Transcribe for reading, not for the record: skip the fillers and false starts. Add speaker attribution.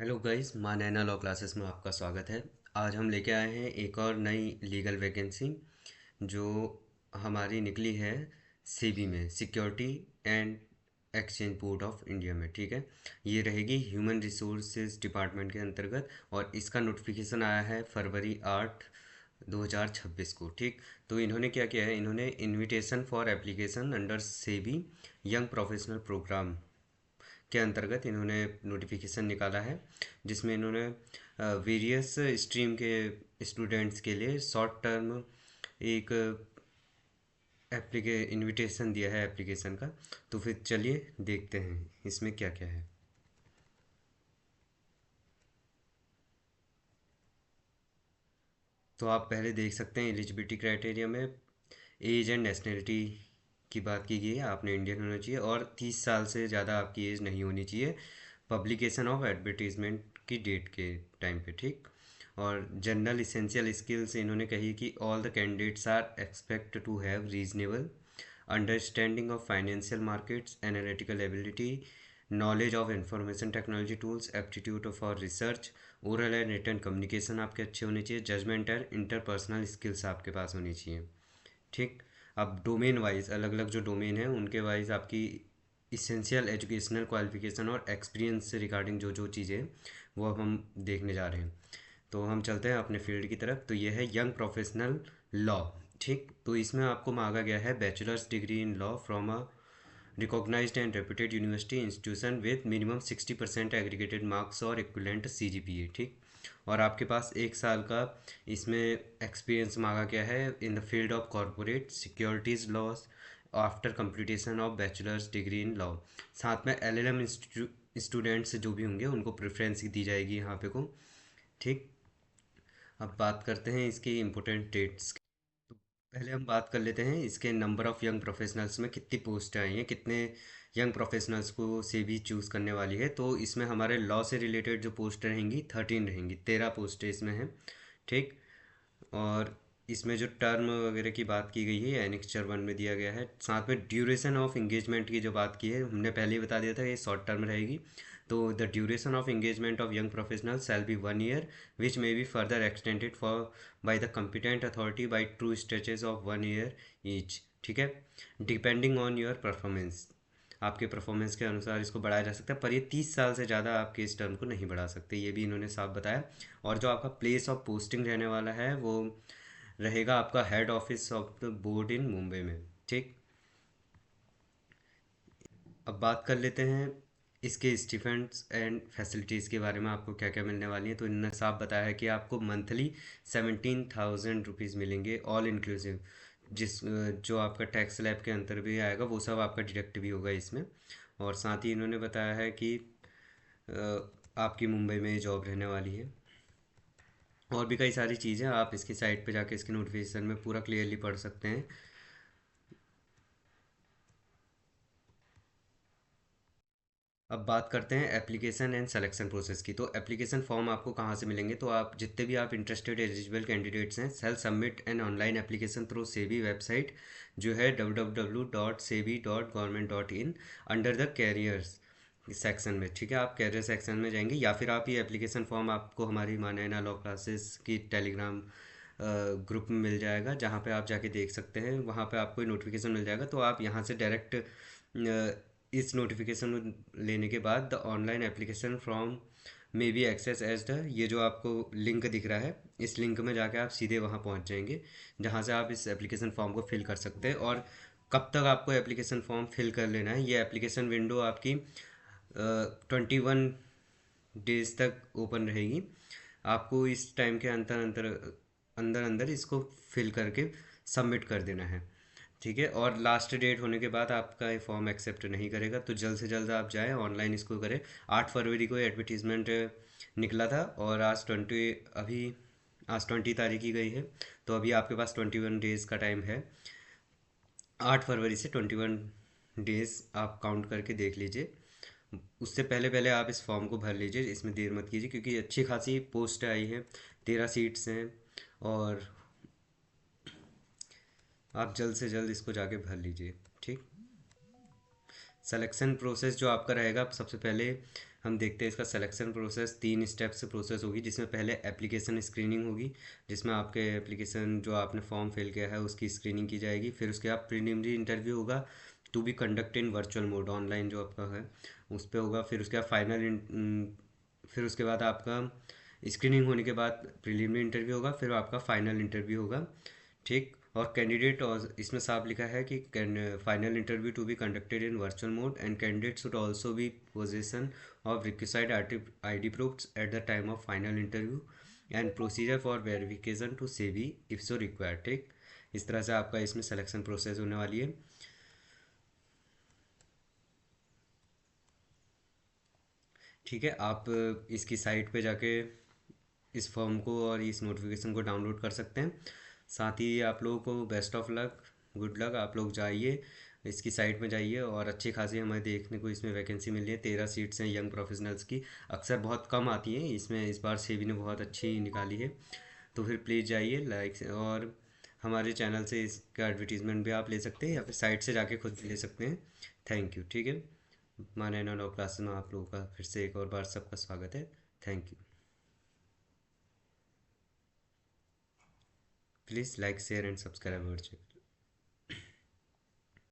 Speaker 1: Hello guys, मानैना law classes में आपका स्वागत है। आज हम लेके आए हैं एक और नई लीगल वैकेंसी जो हमारी निकली है सेबी में, security and exchange board of India में। ठीक है, ये रहेगी ह्यूमन रिसोर्सेज डिपार्टमेंट के अंतर्गत और इसका नोटिफिकेशन आया है फरवरी 2026 को। ठीक, तो इन्होंने क्या किया है, इन्होंने invitation for application under SEBI young professional programme के अंतर्गत इन्होंने नोटिफिकेशन निकाला है, जिसमें इन्होंने वेरियस स्ट्रीम के स्टूडेंट्स के लिए शॉर्ट टर्म एक एप्लीके इनविटेशन दिया है एप्लीकेशन का। तो फिर चलिए देखते हैं इसमें क्या क्या है। तो आप पहले देख सकते हैं एलिजिबिलिटी क्राइटेरिया में एज एंड नेशनलिटी की बात की गई है। आपने इंडियन होना चाहिए और 30 साल से ज़्यादा आपकी एज नहीं होनी चाहिए पब्लिकेशन ऑफ एडवर्टीजमेंट की डेट के टाइम पे। ठीक, और जनरल इसेंशियल स्किल्स इन्होंने कही कि all the candidates are expect to have reasonable understanding of financial markets, analytical ability, knowledge of information technology tools, aptitude for research, oral and written communication आपके अच्छे होने चाहिए, जजमेंट एंड इंटरपर्सनल स्किल्स आपके पास होनी चाहिए। ठीक, अब डोमेन वाइज अलग अलग जो डोमेन है उनके वाइज आपकी इसेंशियल एजुकेशनल क्वालिफिकेशन और एक्सपीरियंस से रिगार्डिंग जो जो चीज़ें वो अब हम देखने जा रहे हैं। तो हम चलते हैं अपने फील्ड की तरफ। तो ये है यंग प्रोफेशनल लॉ। ठीक, तो इसमें आपको मांगा गया है bachelor's degree in law from a recognised and reputed university institution with minimum 60% aggregated marks और इक्विवेलेंट सीजीपीए। ठीक, और आपके पास 1 साल का इसमें एक्सपीरियंस मांगा गया है in the field of corporate securities laws after completion of bachelor's degree in law. साथ में एलएलएम स्टूडेंट्स जो भी होंगे उनको प्रेफरेंस दी जाएगी यहाँ पे को। ठीक, अब बात करते हैं इसके इम्पोर्टेंट डेट्स। तो पहले हम बात कर लेते हैं इसके नंबर ऑफ़ यंग प्रोफेशनल्स में कितनी पोस्ट आई हैं, कितने यंग प्रोफेशनल्स को से भी चूज़ करने वाली है। तो इसमें हमारे लॉ से रिलेटेड जो पोस्ट रहेंगी 13 रहेंगी, 13 पोस्टें इसमें हैं। ठीक, और इसमें जो टर्म वगैरह की बात की गई है एनेक्स्चर 1 में दिया गया है। साथ में ड्यूरेशन ऑफ इंगेजमेंट की जो बात की है हमने पहले ही बता दिया था, ये शॉर्ट टर्म रहेगी। तो the duration of engagement of young professional shall be 1 year which may be further extended for by the competent authority by true stretches of 1 year each. ठीक है, डिपेंडिंग ऑन योर परफॉर्मेंस, आपके performance के अनुसार इसको बढ़ाया जा सकता है, पर ये 30 साल से ज़्यादा आपके इस टर्म को नहीं बढ़ा सकते, ये भी इन्होंने साफ बताया। और जो आपका प्लेस ऑफ पोस्टिंग रहने वाला है वो रहेगा आपका head office of the board in Mumbai में। ठीक, अब बात कर लेते हैं इसके स्टिपेंड्स एंड फैसिलिटीज़ के बारे में, आपको क्या क्या मिलने वाली है। तो इन्होंने साफ बताया है कि आपको मंथली 17,000 रुपीज़ मिलेंगे ऑल इंक्लूसिव, जिस जो आपका टैक्स स्लैब के अंतर भी आएगा वो सब आपका डिडक्ट भी होगा इसमें। और साथ ही इन्होंने बताया है कि आपकी मुंबई में जॉब रहने वाली है। और भी कई सारी चीज़ें आप इसकी साइट पे जाके इसके नोटिफिकेशन में पूरा क्लियरली पढ़ सकते हैं। अब बात करते हैं एप्लीकेशन एंड सिलेक्शन प्रोसेस की। तो एप्लीकेशन फॉर्म आपको कहाँ से मिलेंगे, तो आप जितने भी आप इंटरेस्टेड एलिजिबल कैंडिडेट्स हैं shall submit an online application through SEBI website जो है www.sebi.government.in under the carriers section में। ठीक है, आप कैरियर सेक्शन में जाएंगे या फिर आप ये एप्लीकेशन फॉर्म आपको हमारी मानैना लॉ क्लासेस की टेलीग्राम ग्रुप में मिल जाएगा, जहाँ पे आप जाके देख सकते हैं। वहाँ पे आपको नोटिफिकेशन मिल जाएगा, तो आप यहाँ से डायरेक्ट इस नोटिफिकेशन लेने के बाद the online application form may be access as the, ये जो आपको लिंक दिख रहा है इस लिंक में जाके आप सीधे वहाँ पहुँच जाएंगे, जहाँ से आप इस एप्लीकेशन फॉर्म को फिल कर सकते हैं। और कब तक आपको एप्लीकेशन फॉर्म फिल कर लेना है, ये एप्लीकेशन विंडो आपकी 21 डेज तक ओपन रहेगी। आपको इस टाइम के अंदर अंदर इसको फिल करके सबमिट कर देना है। ठीक है, और लास्ट डेट होने के बाद आपका ये फॉर्म एक्सेप्ट नहीं करेगा, तो जल्द से जल्द आप जाएँ ऑनलाइन इसको करें। 8 फरवरी को एडवर्टीज़मेंट निकला था और आज 20 तारीख की गई है, तो अभी आपके पास 21 डेज़ का टाइम है। 8 फरवरी से 21 डेज़ आप काउंट करके देख लीजिए। उससे पहले पहले आप इस फॉर्म को भर लीजिए, इसमें देर मत कीजिए, क्योंकि अच्छी खासी पोस्ट आई है, 13 सीट्स हैं। और आप जल्द से जल्द इसको जाके भर लीजिए। ठीक, सिलेक्शन प्रोसेस जो आपका रहेगा, सबसे पहले हम देखते हैं इसका सिलेक्शन प्रोसेस 3 स्टेप से प्रोसेस होगी, जिसमें पहले एप्लीकेशन स्क्रीनिंग होगी, जिसमें आपके एप्लीकेशन जो आपने फॉर्म फिल किया है उसकी स्क्रीनिंग की जाएगी। फिर उसके बाद प्रीलिमिनरी इंटरव्यू होगा, to be conduct in virtual mode, online जो आपका है उस पर होगा। फिर उसके बाद फिर उसके बाद आपका स्क्रीनिंग होने के बाद प्रीलिमिनरी इंटरव्यू होगा, फिर आपका फाइनल इंटरव्यू होगा। ठीक। और कैंडिडेट, और इसमें साफ लिखा है कि final interview to be conducted in virtual mode and candidate should also be possession of requisite ID proofs at the time of final interview and procedure for verification to SEBI if so required. ठीक। इस तरह से आपका इसमें selection process होने वाली है। ठीक है, आप इसकी साइट पे जाके इस फॉर्म को और इस नोटिफिकेशन को डाउनलोड कर सकते हैं। साथ ही आप लोगों को best of luck, good luck. आप लोग जाइए, इसकी साइट में जाइए, और अच्छी खासी हमें देखने को इसमें वैकेंसी मिली है। 13 सीट्स हैं यंग प्रोफेशनल्स की, अक्सर बहुत कम आती हैं, इसमें इस बार सेबी ने बहुत अच्छी निकाली है। तो फिर प्लीज़ जाइए, लाइक, और हमारे चैनल से इसका एडवर्टीज़मेंट भी आप ले सकते हैं या फिर साइट से जाके खुद ले सकते हैं। Thank you. ठीक है, माने एंड ऑफ क्लासेस में आप लोगों का फिर से एक और बार सबका स्वागत है। Thank you. Please like, share and subscribe our channel.